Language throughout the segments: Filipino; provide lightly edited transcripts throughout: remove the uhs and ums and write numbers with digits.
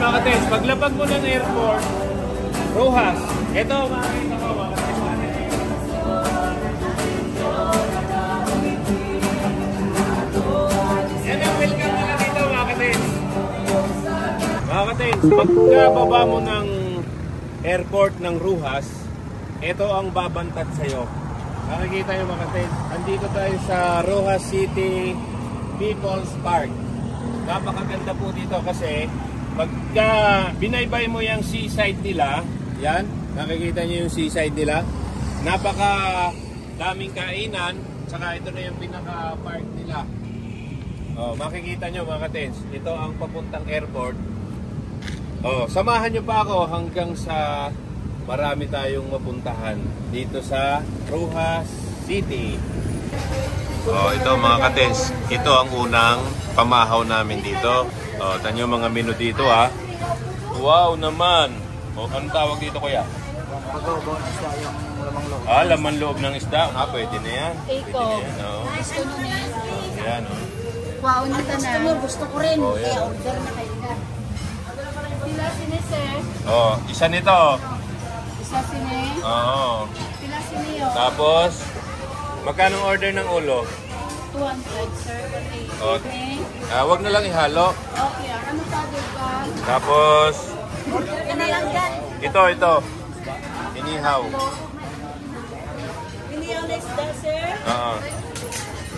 mga kates, paglapag mo ng airport, Rojas. Ito, makakita ko mga kates. Yan ang welcome nila dito mga kates. Mga kates, pagkababa mo ng airport ng Rojas, ito ang babantad sa'yo. Makikita nyo mga kates, andito tayo sa Rojas City People's Park. Napakaganda po dito kasi pagka binaybay mo yung seaside nila, yan, nakikita nyo yung seaside nila, napaka daming kainan, saka ito na yung pinaka park nila. Makikita nyo mga katens, ito ang papuntang airport. Samahan nyo pa ako hanggang sa marami tayong mapuntahan dito sa Rojas City. Ito mga katens, ito ang unang pamahaw namin dito. Tanyo mga menu dito ha. Wow naman. Anong tawag dito kuya? Adobo ng isda yung lamang loob. Laman loob ng isda. Pwede na yan. Eko. Gusto nyo na yan. Yan Wow, nito na. Gusto ko rin. Kaya order na kayo na. Sila sine, sir. Isa nito. Isa sine. Oo. Sila sine yun. Tapos, magkano order ng ulo? 200, sir. Okay. Wag na lang ihalo. Okay. Ano pa, diba? Tapos, Order na lang dyan. ito. Inihaw. Iniyaw na isda, sir.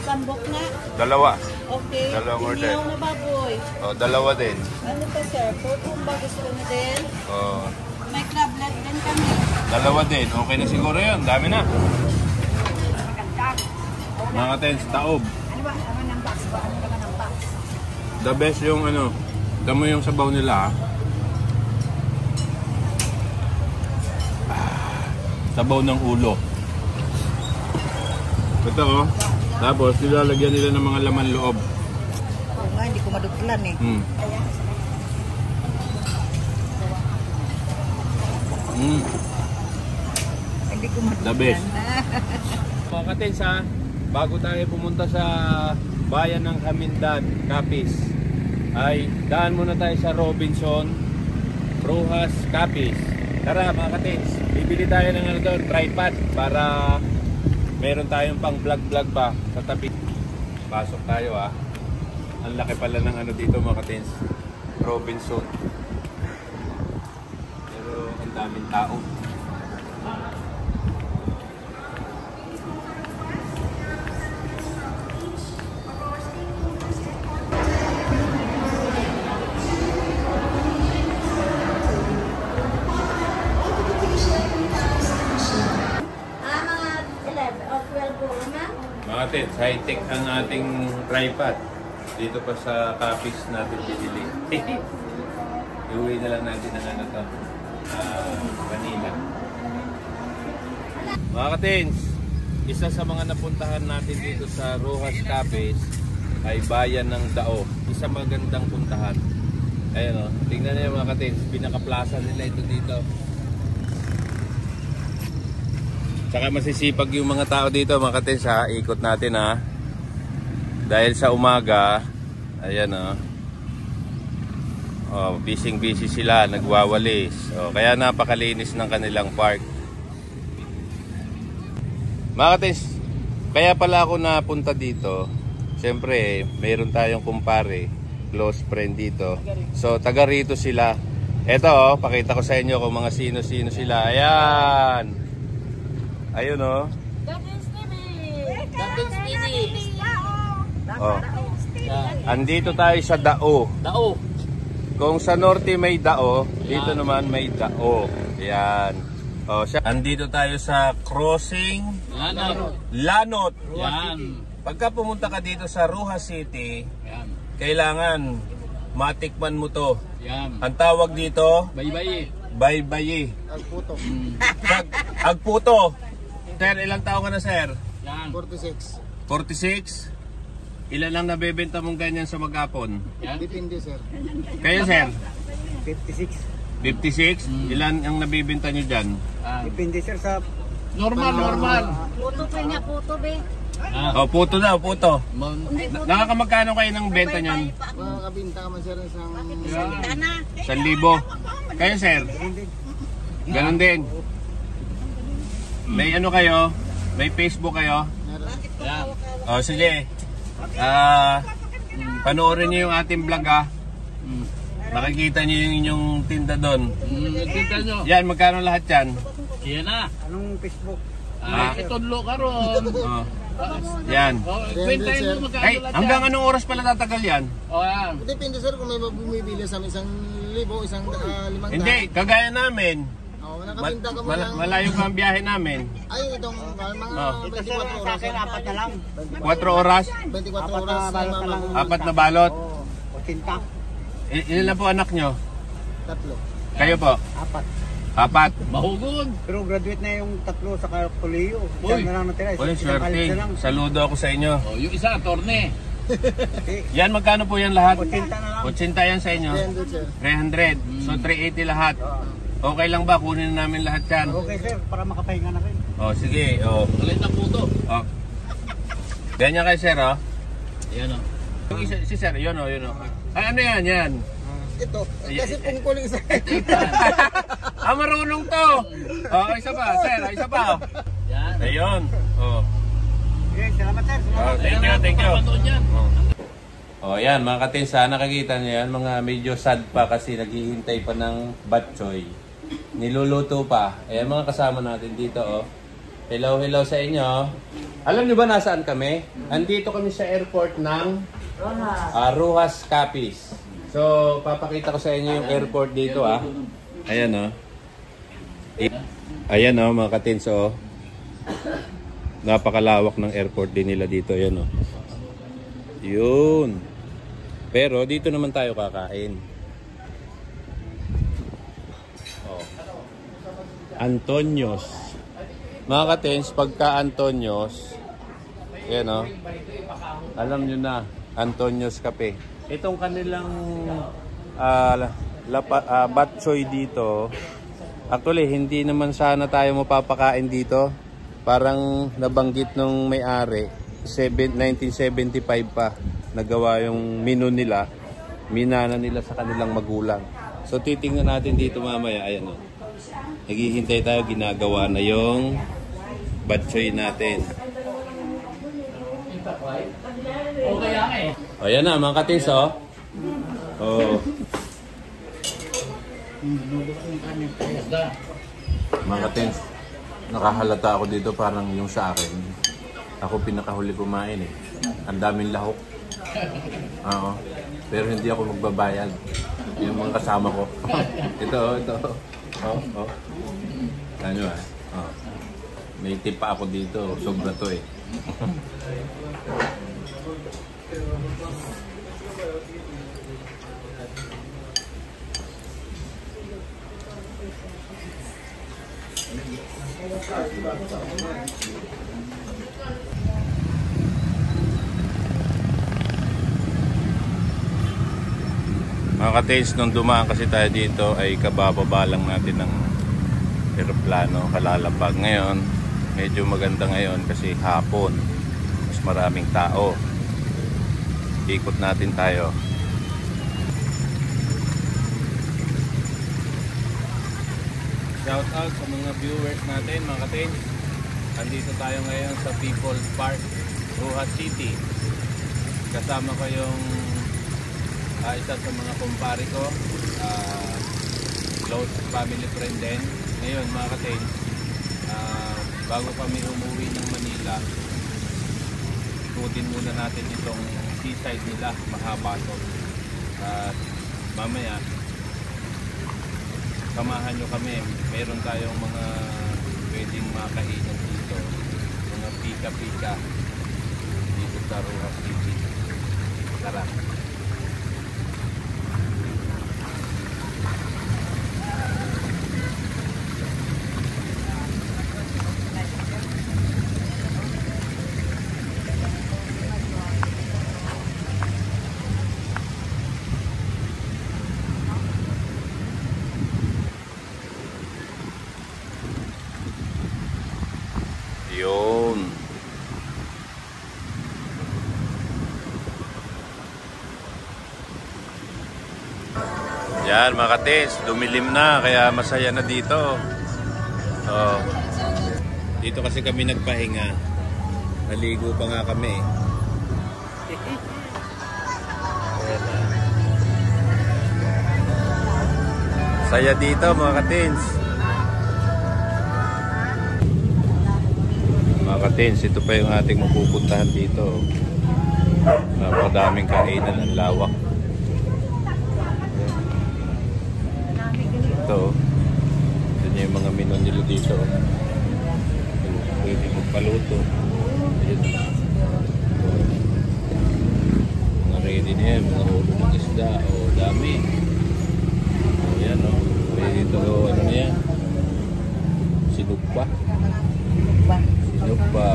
Sambok na. Dalawa. Okay. Dalawang order. Iniyaw na baboy. Dalawa din. Ano pa, sir? Putong ba gusto na din? May crablet din kami. Dalawa din. Okay na siguro yun. Dami na. Mga tens, taob. Ano ba? Ano ng box ba? Ano naman ang box? The best yung damo yung sabaw nila. Sabaw ng ulo. Ito Tapos nilalagyan nila ng mga laman loob. Oo nga, hindi ko maduklan eh. Hindi ko maduklan. The best. Mga katens ha, bago tayo pumunta sa bayan ng Hamindan, Capiz, ay daan muna tayo sa Robinson, Rojas, Capiz. Tara mga katens, bibili tayo ng tripod para meron tayong pang vlog pa sa tabi. Pasok tayo ha. Ang laki pala ng dito mga katens, Robinson. Pero ang daming tao. Mga tets, high-tech ang ating tripod. Dito pa sa Capiz natin bibili. Iuwi na lang natin ang Manila. Mga katens, isa sa mga napuntahan natin dito sa Rojas, Capiz ay bayan ng Dao. Isa magandang puntahan. Ayun tingnan niyo mga katens, pinaka-plaza nila ito dito. Saka masisipag yung mga tao dito mga katens ha. Ikot natin ha. Dahil sa umaga, ayan busy sila, nagwawalis. Kaya napakalinis ng kanilang park. Mga katens, kaya pala ako napunta dito. Siyempre, mayroon tayong kumpare, close friend dito. So, taga rito sila. Ito pakita ko sa inyo kung mga sino-sino sila. Ayan. Ayun Daddy's TV! Daddy's TV! Andito tayo sa Dao. Dao. Kung sa norte may Dao, dito naman may Dao. Ayan. Andito tayo sa crossing Lanot. Yan. Pagka pumunta ka dito sa Rojas City, Yan. kailangan matikman mo to. Yan. Ang tawag dito, Baybayi. Agputo. Agputo. Sir, ilang taon ka na sir? Yan. 46. 46? Ilan lang nabebenta mong ganyan sa maghapon? Yan. Depende, sir. Kayo sir? 56. 56? Ilan ang nabibenta nyo dyan? Depende, sir, sa... Normal. Puto pa niya, puto be. Puto daw, puto. Nakakamagkano kayo ng benta nyan? Makakabinta ka man, sir, isang... Dana. 1,000. Kayo, sir? Ganon din. May ano kayo? May Facebook kayo? Yan. O, sige. Panoorin niyo yung ating vlog, ha? Makikita niyo yung inyong tinda doon. Tinta nyo. Yan, magkano lahat yan? Yan na. Anong Facebook? Itudlo ka ron. Oh. Yan. Kwentahin mo magkano Ay, lahat hanggang yan. anong oras pala tatagal yan? O yan. Depende sir kung may bumibili sa 1,000, 500. Hindi, kagaya namin. Oh, nakapinta ka mo lang. Malayo pa ang biyahe namin. Ay, itong mga Oh. 24 Sa oras. akin, apat na lang. 4 oras, 24 Apat na oras. balot na lang. 4 na balot. Oo, 80. Ilan na po anak nyo? Tatlo. Kayo po? Apat. 4. Mahugod. Pero graduate na yung tatlo sa kolehiyo. Uy. Isang na lang natira. Uy, Isang college swerte. na lang. Saludo ako sa inyo. O, yung isa, torne. Yan, magkano po yan lahat? 80 na lang. 80 yan sa inyo? 300 sir. 300. So, 380 lahat. Okay lang ba? Kunin na namin lahat yan. Okay sir, para makapahinga na rin. O, sige. O. Alin na puto. O. Ganyan kay sir, o. Ayan o. Yung isa, si sir, yun o, yun o. Ay, ano yan? Yan. Ito. Kasi kung kuling isa. Marunong to. O, isa pa, sir. Isa pa. Yan. Ayun. O. Okay, salamat sir. Salamat. Thank you, thank you. Papanood yan. Oh, yan mga katinsa, nakikita niyo yan, mga medyo sad pa kasi naghihintay pa ng batchoy. Niluluto pa. Ayan mga kasama natin dito, oh. Hello, hello sa inyo. Alam niyo ba nasaan kami? Andito kami sa airport ng Rojas, Capiz. So, papakita ko sa inyo yung airport dito, ah. Ayan, oh. Ayan, oh, mga katinsa, oh. Napakalawak ng airport din nila dito, ayan, oh. Yun. Pero dito naman tayo kakain. Oh. Antonios. Mga katens, pagka Antonios, yan o. Alam nyo na, Antonios Cafe. Itong kanilang batchoy dito, actually, hindi naman sana tayo mapapakain dito. Parang nabanggit nung may-ari, 1975 pa nagawa yung menu nila, minana nila sa kanilang magulang. So titingnan natin dito mamaya, ayan o. Naghihintay tayo, ginagawa na yung batchoy natin. Okay yan eh. O yan na mga katins o. Oh. Mga katins, nakahalata ako dito parang yung sa akin. Ako pinakahuli kumain eh. Ang daming lahok. Oo. Pero hindi ako magbabayad. Yung mga kasama ko. Ito. Oh. Ano ah? Oh. May tip pa ako dito. Sobra to eh. Mga ka-tails, nung dumaan kasi tayo dito ay kabababa lang natin ng eroplano, kalalapag. Ngayon, medyo maganda ngayon kasi hapon, mas maraming tao. Ikot natin tayo. Shout out sa mga viewers natin, mga ka-tails. Andito tayo ngayon sa People's Park, Rojas City. Kasama ko yung isa sa mga kumpare ko, close family friend din. Ngayon mga ka-tails, bago kami umuwi ng Manila, ikutin muna natin itong seaside nila, mahaba to. At mamaya, samahan nyo kami, meron tayong mga pwedeng makainan dito, mga pika-pika dito sa Rojas City. Tara. Yun. Yan. Yan mga katins, dumilim na kaya masaya na dito. Oh. Dito kasi kami nagpahinga. Naligo pa nga kami. Saya dito mga katins. Mga katins, ito pa yung ating mapupuntahan dito. Napadaming kainan ng lawak. Ito, yun yung mga menu nila dito. Pwede magpaluto. Mga ready na yan, mga ulo ng isda. O, dami. O, yan o. Pwede ito, ano na yan? Sinugba. Sinugba.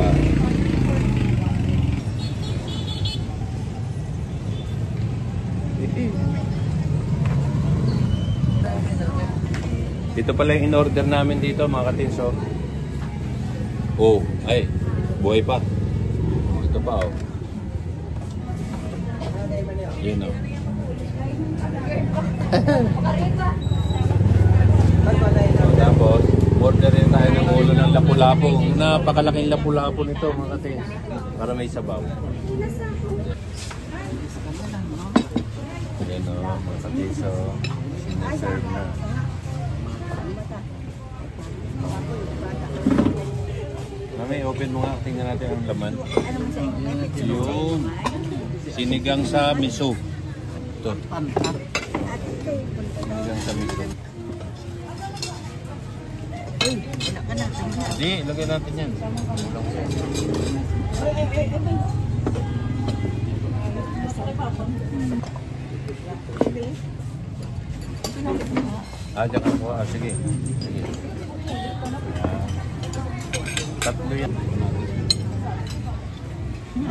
Ito pala yung in-order namin dito mga katinso. Oh, ay, buhay pa. Ito pa oh. Yun oh. Tapos, order rin tayo ng ulo ng lapu-lapu. Napakalaking lapu-lapu nito mga katinso. Para may sabaw. Yan o, mga katinso. Sinaserve na. Mami, open mo nga. Tingnan natin ang laman. Yun. Sinigang sa miso. Ito. Sinigang sa miso. Hindi, lagay natin yan. Diyan ka po. Sige. Sige. Tatlo yan.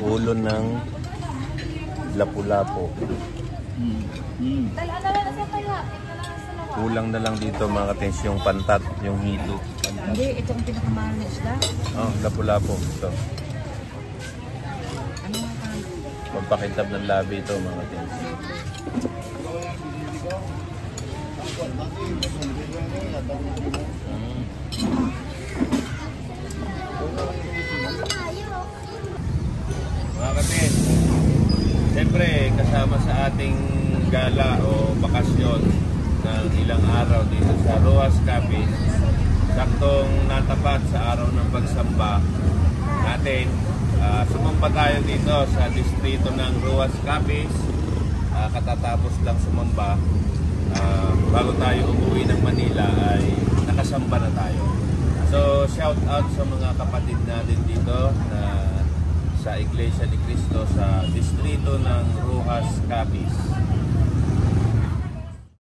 Ulo ng lapu-lapu. Kulang na lang dito mga katins yung pantat, yung hito. Hindi, ito ang pinakamahal na isda. Oh, lapu-lapu. Ito. Ano nga ka? Pampakintab ng labi ito mga katins. Mga kapit, siyempre kasama sa ating gala o bakasyon ng ilang araw dito sa Rojas Capiz, saktong natapat sa araw ng pagsamba natin, sumamba tayo dito sa distrito ng Rojas Capiz. Katatapos lang sumamba, bago tayo umuwi ng Manila ay nakasamba na tayo. So shout out sa mga kapatid natin dito na sa Iglesia ni Cristo sa distrito ng Rojas Capiz.